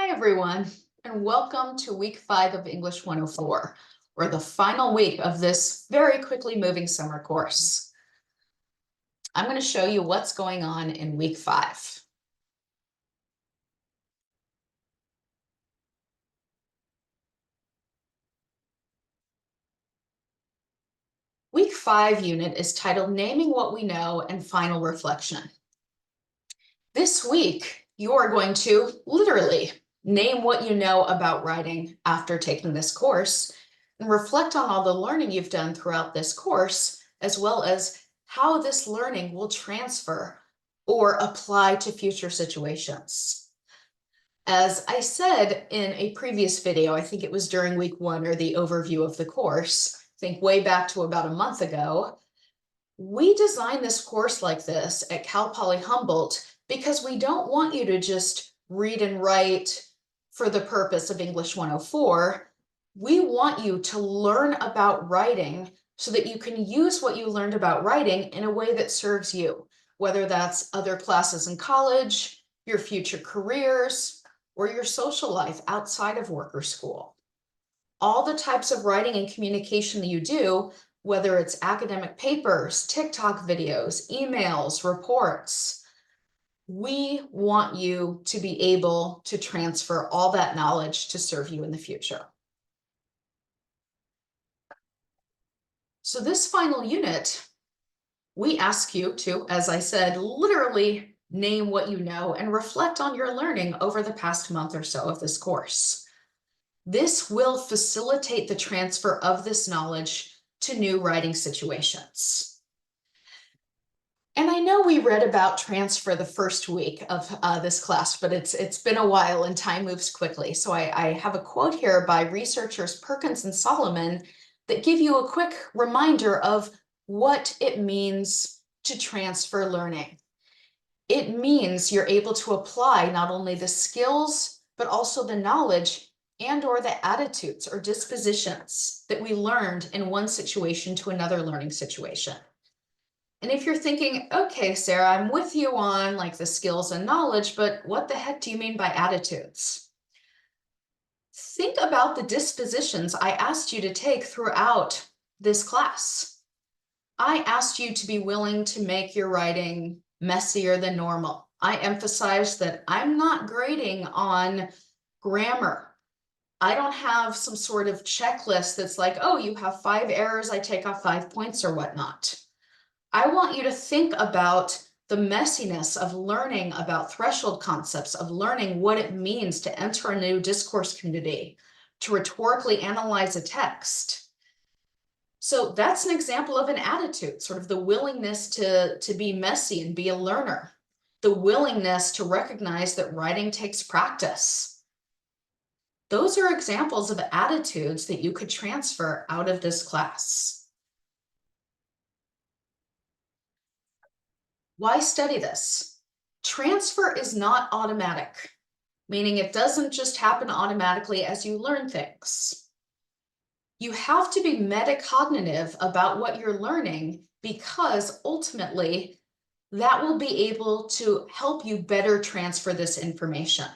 Hi, everyone, and welcome to week 5 of English 104, or the final week of this very quickly moving summer course. I'm going to show you what's going on in week 5. Week 5 unit is titled Naming What We Know and Final Reflection. This week, you are going to literally name what you know about writing after taking this course and reflect on all the learning you've done throughout this course, as well as how this learning will transfer or apply to future situations. As I said in a previous video, I think it was during week 1 or the overview of the course, I think way back to about a month ago, we designed this course like this at Cal Poly Humboldt because we don't want you to just read and write for the purpose of English 104. We want you to learn about writing so that you can use what you learned about writing in a way that serves you, whether that's other classes in college, your future careers, or your social life outside of work or school. All the types of writing and communication that you do, whether it's academic papers, TikTok videos, emails, reports, we want you to be able to transfer all that knowledge to serve you in the future. So this final unit, we ask you to, as I said, literally name what you know and reflect on your learning over the past month or so of this course. This will facilitate the transfer of this knowledge to new writing situations. And I know we read about transfer the first week of this class, but it's been a while and time moves quickly. So I have a quote here by researchers Perkins and Solomon that give you a quick reminder of what it means to transfer learning. It means you're able to apply not only the skills, but also the knowledge and or the attitudes or dispositions that we learned in one situation to another learning situation. And if you're thinking, okay, Sarah, I'm with you on like the skills and knowledge, but what the heck do you mean by attitudes? Think about the dispositions I asked you to take throughout this class. I asked you to be willing to make your writing messier than normal. I emphasized that I'm not grading on grammar. I don't have some sort of checklist that's like, oh, you have 5 errors, I take off 5 points or whatnot. I want you to think about the messiness of learning about threshold concepts, of learning what it means to enter a new discourse community, to rhetorically analyze a text. So that's an example of an attitude, sort of the willingness to be messy and be a learner, the willingness to recognize that writing takes practice. Those are examples of attitudes that you could transfer out of this class. Why study this? Transfer is not automatic, meaning it doesn't just happen automatically as you learn things. You have to be metacognitive about what you're learning because ultimately that will be able to help you better transfer this information.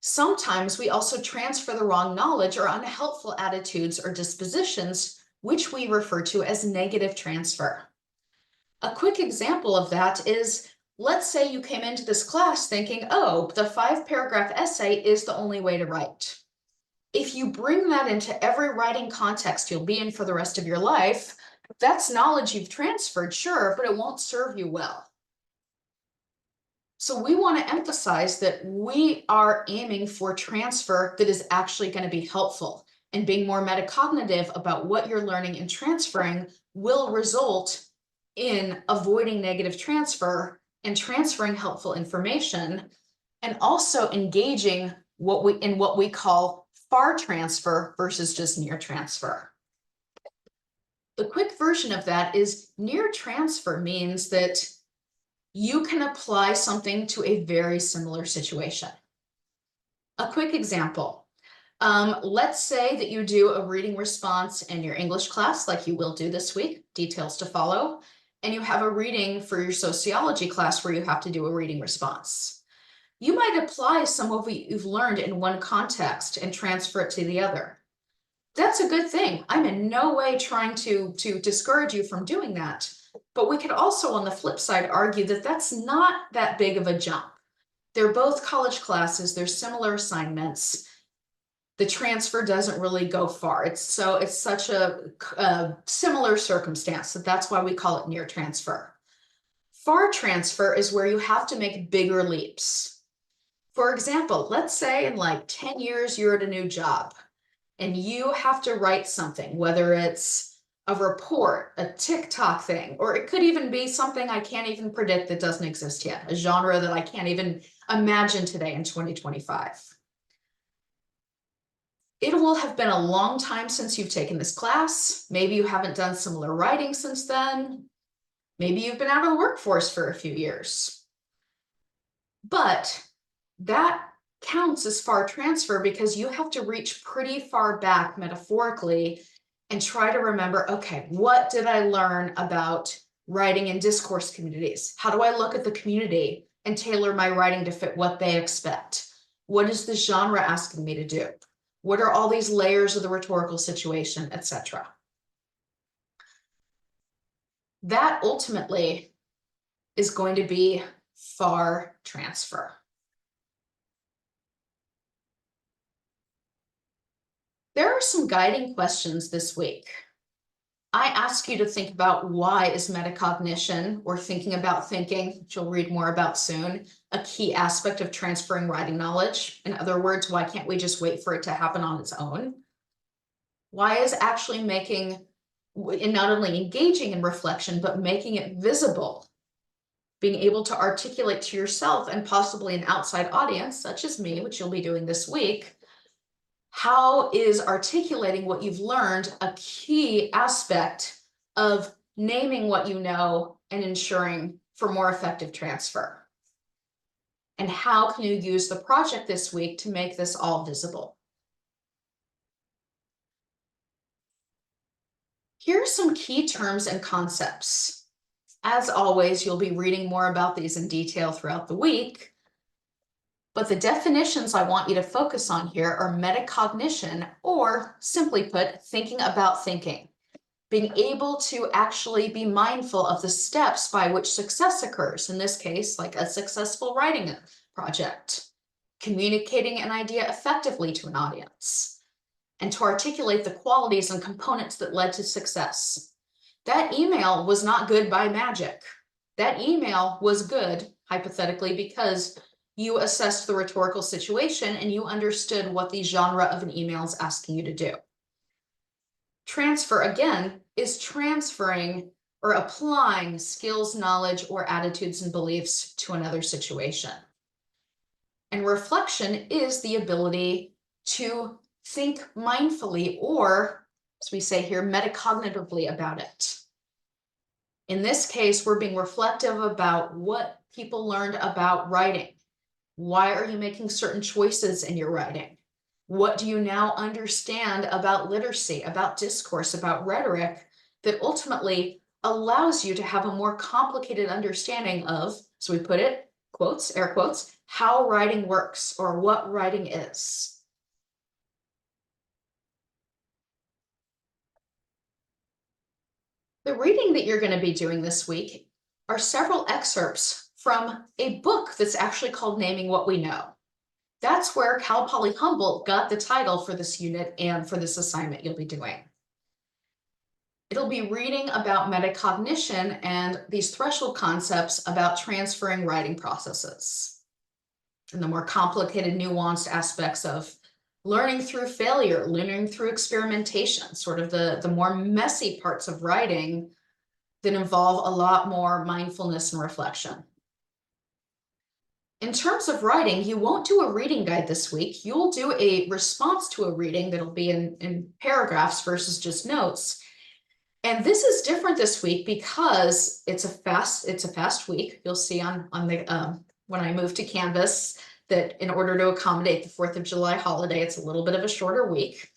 Sometimes we also transfer the wrong knowledge or unhelpful attitudes or dispositions, which we refer to as negative transfer. A quick example of that is, let's say you came into this class thinking, oh, the 5-paragraph essay is the only way to write. If you bring that into every writing context you'll be in for the rest of your life, that's knowledge you've transferred, sure, but it won't serve you well. So we want to emphasize that we are aiming for transfer that is actually going to be helpful, and being more metacognitive about what you're learning and transferring will result in avoiding negative transfer and transferring helpful information, and also engaging in what we call far transfer versus just near transfer. The quick version of that is near transfer means that you can apply something to a very similar situation. A quick example. Let's say that you do a reading response in your English class, like you will do this week, details to follow, and you have a reading for your sociology class where you have to do a reading response. You might apply some of what you've learned in one context and transfer it to the other. That's a good thing. I'm in no way trying to discourage you from doing that. But we could also, on the flip side, argue that that's not that big of a jump. They're both college classes, they're similar assignments. The transfer doesn't really go far. It's such a similar circumstance that's why we call it near transfer. Far transfer is where you have to make bigger leaps. For example, let's say in like 10 years, you're at a new job and you have to write something, whether it's a report, a TikTok thing, or it could even be something I can't even predict that doesn't exist yet, a genre that I can't even imagine today in 2025. It will have been a long time since you've taken this class. Maybe you haven't done similar writing since then. Maybe you've been out of the workforce for a few years. But that counts as far transfer because you have to reach pretty far back metaphorically and try to remember, okay, what did I learn about writing in discourse communities? How do I look at the community and tailor my writing to fit what they expect? What is the genre asking me to do? What are all these layers of the rhetorical situation, etc.? That ultimately is going to be far transfer. There are some guiding questions this week. I ask you to think about why is metacognition, or thinking about thinking, which you'll read more about soon, a key aspect of transferring writing knowledge? In other words, why can't we just wait for it to happen on its own? Why is actually making, and not only engaging in reflection, but making it visible, being able to articulate to yourself and possibly an outside audience, such as me, which you'll be doing this week, how is articulating what you've learned a key aspect of naming what you know and ensuring for more effective transfer? And how can you use the project this week to make this all visible? Here are some key terms and concepts. As always, you'll be reading more about these in detail throughout the week. But the definitions I want you to focus on here are metacognition, or simply put, thinking about thinking. Being able to actually be mindful of the steps by which success occurs, in this case, like a successful writing project. Communicating an idea effectively to an audience, and to articulate the qualities and components that led to success. That email was not good by magic. That email was good, hypothetically, because you assessed the rhetorical situation and you understood what the genre of an email is asking you to do. Transfer, again, is transferring or applying skills, knowledge, or attitudes and beliefs to another situation. And reflection is the ability to think mindfully, or, as we say here, metacognitively about it. In this case, we're being reflective about what people learned about writing. Why are you making certain choices in your writing? What do you now understand about literacy, about discourse, about rhetoric that ultimately allows you to have a more complicated understanding of, so we put it, quotes, air quotes, how writing works or what writing is. The reading that you're going to be doing this week are several excerpts from a book that's actually called Naming What We Know. That's where Cal Poly Humboldt got the title for this unit and for this assignment you'll be doing. It'll be reading about metacognition and these threshold concepts about transferring writing processes and the more complicated, nuanced aspects of learning through failure, learning through experimentation, sort of the more messy parts of writing that involve a lot more mindfulness and reflection. In terms of writing, you won't do a reading guide this week. You'll do a response to a reading that'll be in paragraphs versus just notes. And this is different this week because it's a fast week. You'll see on the when I move to Canvas that in order to accommodate the 4th of July holiday, it's a little bit of a shorter week.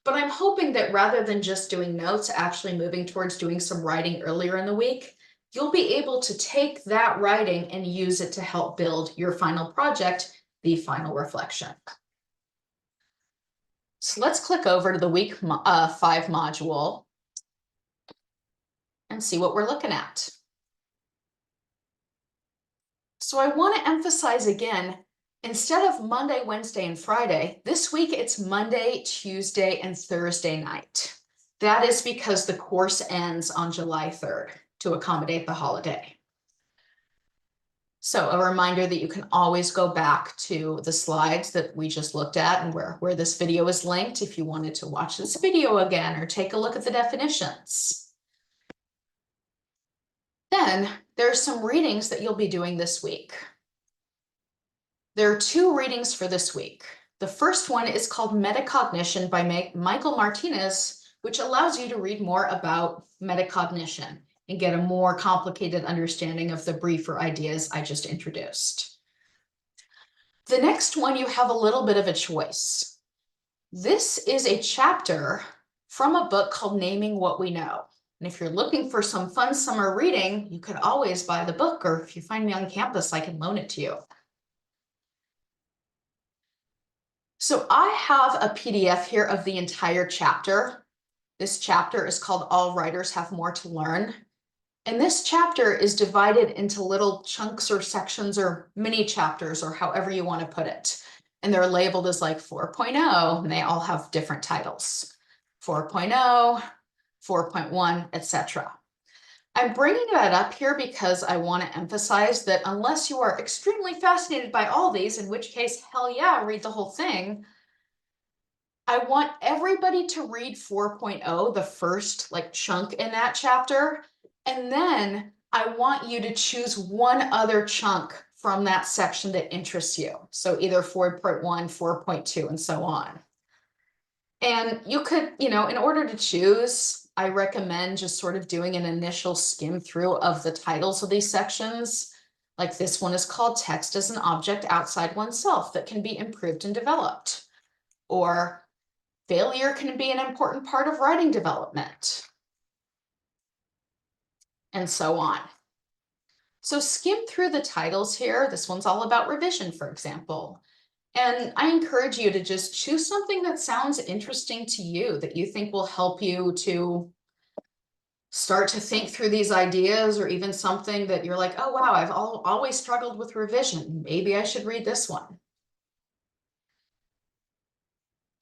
But I'm hoping that rather than just doing notes, actually moving towards doing some writing earlier in the week, you'll be able to take that writing and use it to help build your final project, the final reflection. So let's click over to the week 5 module and see what we're looking at. So I want to emphasize again, instead of Monday, Wednesday, and Friday, this week it's Monday, Tuesday, and Thursday night. That is because the course ends on July 3rd to accommodate the holiday. So a reminder that you can always go back to the slides that we just looked at and where this video is linked if you wanted to watch this video again or take a look at the definitions. Then there's some readings that you'll be doing this week. There are 2 readings for this week. The first one is called Metacognition by Michael Martinez, which allows you to read more about metacognition and get a more complicated understanding of the briefer ideas I just introduced. The next one, you have a little bit of a choice. This is a chapter from a book called Naming What We Know. And if you're looking for some fun summer reading, you could always buy the book, or if you find me on campus, I can loan it to you. So I have a PDF here of the entire chapter. This chapter is called All Writers Have More to Learn. And this chapter is divided into little chunks or sections or mini chapters or however you want to put it. And they're labeled as like 4.0, and they all have different titles. 4.0, 4.1, etc. I'm bringing that up here because I want to emphasize that unless you are extremely fascinated by all these, in which case, hell yeah, read the whole thing. I want everybody to read 4.0, the first like chunk in that chapter. And then I want you to choose one other chunk from that section that interests you. So either 4.1, 4.2, and so on. And you could, in order to choose, I recommend just sort of doing an initial skim through of the titles of these sections. Like this one is called Text as an Object Outside Oneself that can be improved and developed. Or failure can be an important part of writing development. And so on. So skim through the titles here. This one's all about revision, for example. And I encourage you to just choose something that sounds interesting to you, that you think will help you to start to think through these ideas, or even something that you're like, oh, wow, I've always struggled with revision. Maybe I should read this one.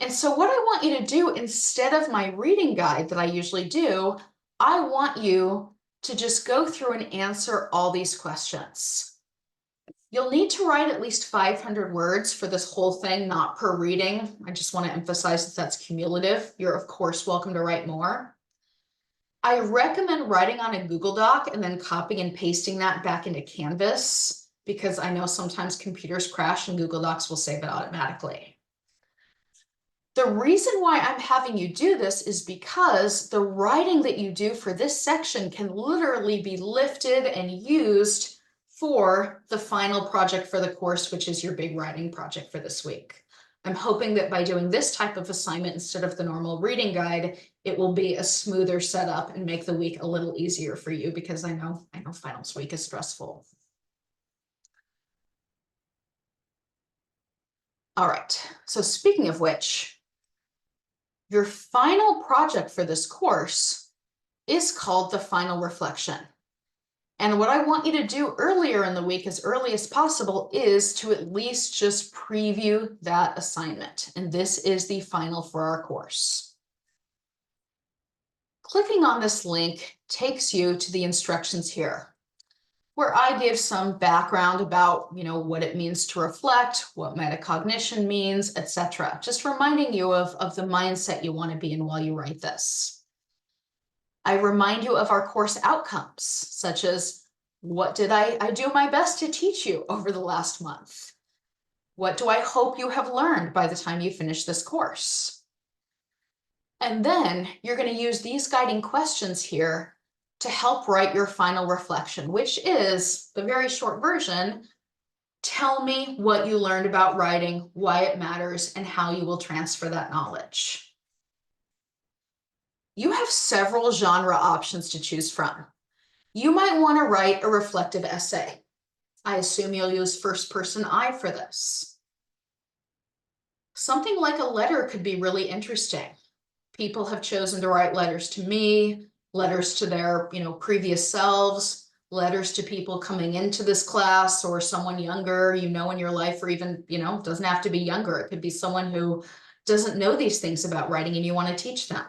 And so what I want you to do, instead of my reading guide that I usually do, I want you to just go through and answer all these questions. You'll need to write at least 500 words for this whole thing, not per reading. I just want to emphasize that that's cumulative. You're, of course, welcome to write more. I recommend writing on a Google Doc and then copying and pasting that back into Canvas, because I know sometimes computers crash and Google Docs will save it automatically. The reason why I'm having you do this is because the writing that you do for this section can literally be lifted and used for the final project for the course, which is your big writing project for this week. I'm hoping that by doing this type of assignment instead of the normal reading guide, it will be a smoother setup and make the week a little easier for you, because I know finals week is stressful. All right, so speaking of which, your final project for this course is called the final reflection. And what I want you to do earlier in the week, as early as possible, is to at least just preview that assignment. And this is the final for our course. Clicking on this link takes you to the instructions here, where I give some background about, what it means to reflect, what metacognition means, etc. Just reminding you of the mindset you want to be in while you write this. I remind you of our course outcomes, such as, what did I do my best to teach you over the last month? What do I hope you have learned by the time you finish this course? And then you're going to use these guiding questions here to help write your final reflection, which is the very short version. Tell me what you learned about writing, why it matters, and how you will transfer that knowledge. You have several genre options to choose from. You might want to write a reflective essay. I assume you'll use first person I for this. Something like a letter could be really interesting. People have chosen to write letters to me, letters to their, previous selves, letters to people coming into this class or someone younger, in your life, or even, doesn't have to be younger. It could be someone who doesn't know these things about writing and you want to teach them.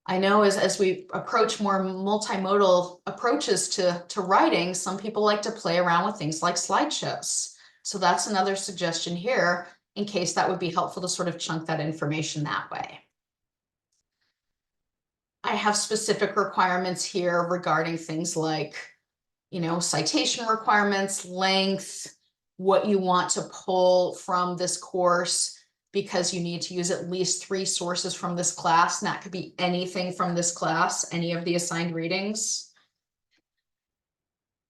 I know as we approach more multimodal approaches to writing, some people like to play around with things like slideshows. So that's another suggestion here, in case that would be helpful to sort of chunk that information that way. I have specific requirements here regarding things like, citation requirements, length, what you want to pull from this course, because you need to use at least 3 sources from this class, and that could be anything from this class, any of the assigned readings.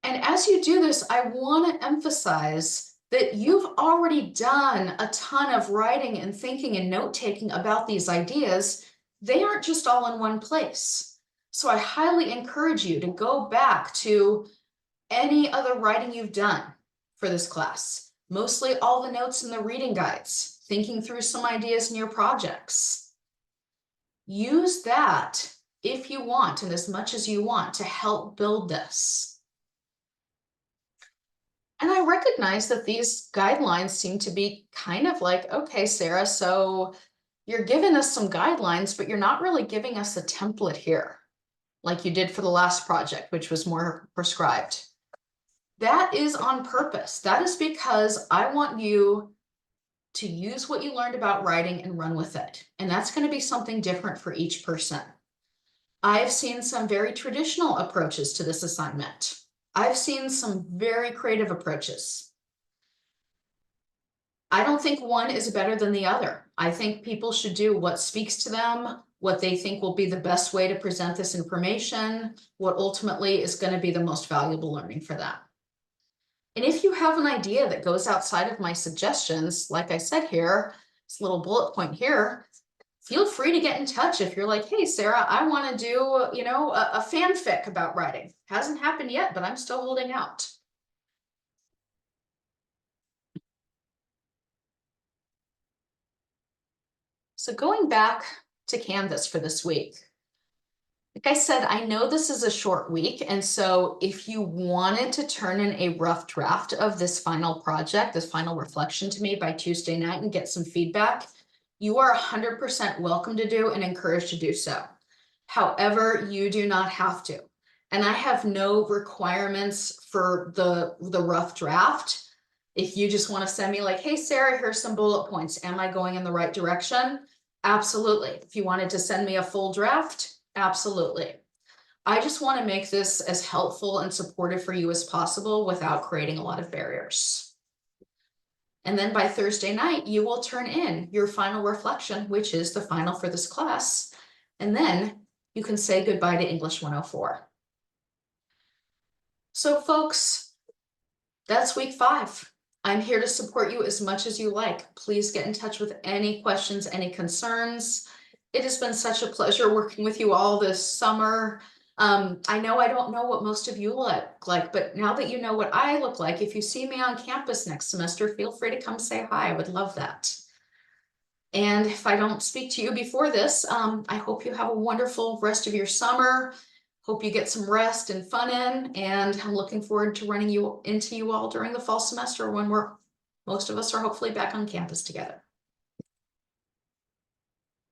And as you do this, I want to emphasize that you've already done a ton of writing and thinking and note-taking about these ideas. They aren't just all in one place. So I highly encourage you to go back to any other writing you've done for this class, mostly all the notes in the reading guides, thinking through some ideas in your projects. Use that if you want, and as much as you want, to help build this. And I recognize that these guidelines seem to be kind of like, okay, Sarah, so you're giving us some guidelines, but you're not really giving us a template here, like you did for the last project, which was more prescribed. That is on purpose. That is because I want you to use what you learned about writing and run with it. And that's going to be something different for each person. I've seen some very traditional approaches to this assignment. I've seen some very creative approaches. I don't think one is better than the other. I think people should do what speaks to them, what they think will be the best way to present this information, what ultimately is going to be the most valuable learning for them. And if you have an idea that goes outside of my suggestions, like I said here, this little bullet point here, feel free to get in touch if you're like, hey, Sarah, I want to do, a fanfic about writing. Hasn't happened yet, but I'm still holding out. So going back to Canvas for this week, like I said, I know this is a short week, and so if you wanted to turn in a rough draft of this final project, this final reflection to me by Tuesday night and get some feedback, you are 100% welcome to do and encouraged to do so. However, you do not have to. And I have no requirements for the rough draft. If you just want to send me like, hey, Sarah, here's some bullet points. Am I going in the right direction? Absolutely. If you wanted to send me a full draft, absolutely. I just want to make this as helpful and supportive for you as possible without creating a lot of barriers. And then by Thursday night, you will turn in your final reflection, which is the final for this class. And then you can say goodbye to English 104. So folks, that's week 5. I'm here to support you as much as you like. Please get in touch with any questions, any concerns. It has been such a pleasure working with you all this summer. I know I don't know what most of you look like, but now that you know what I look like, if you see me on campus next semester, feel free to come say hi. I would love that. And if I don't speak to you before this, I hope you have a wonderful rest of your summer. Hope you get some rest and fun in, and I'm looking forward to running into you all during the fall semester when most of us are hopefully back on campus together.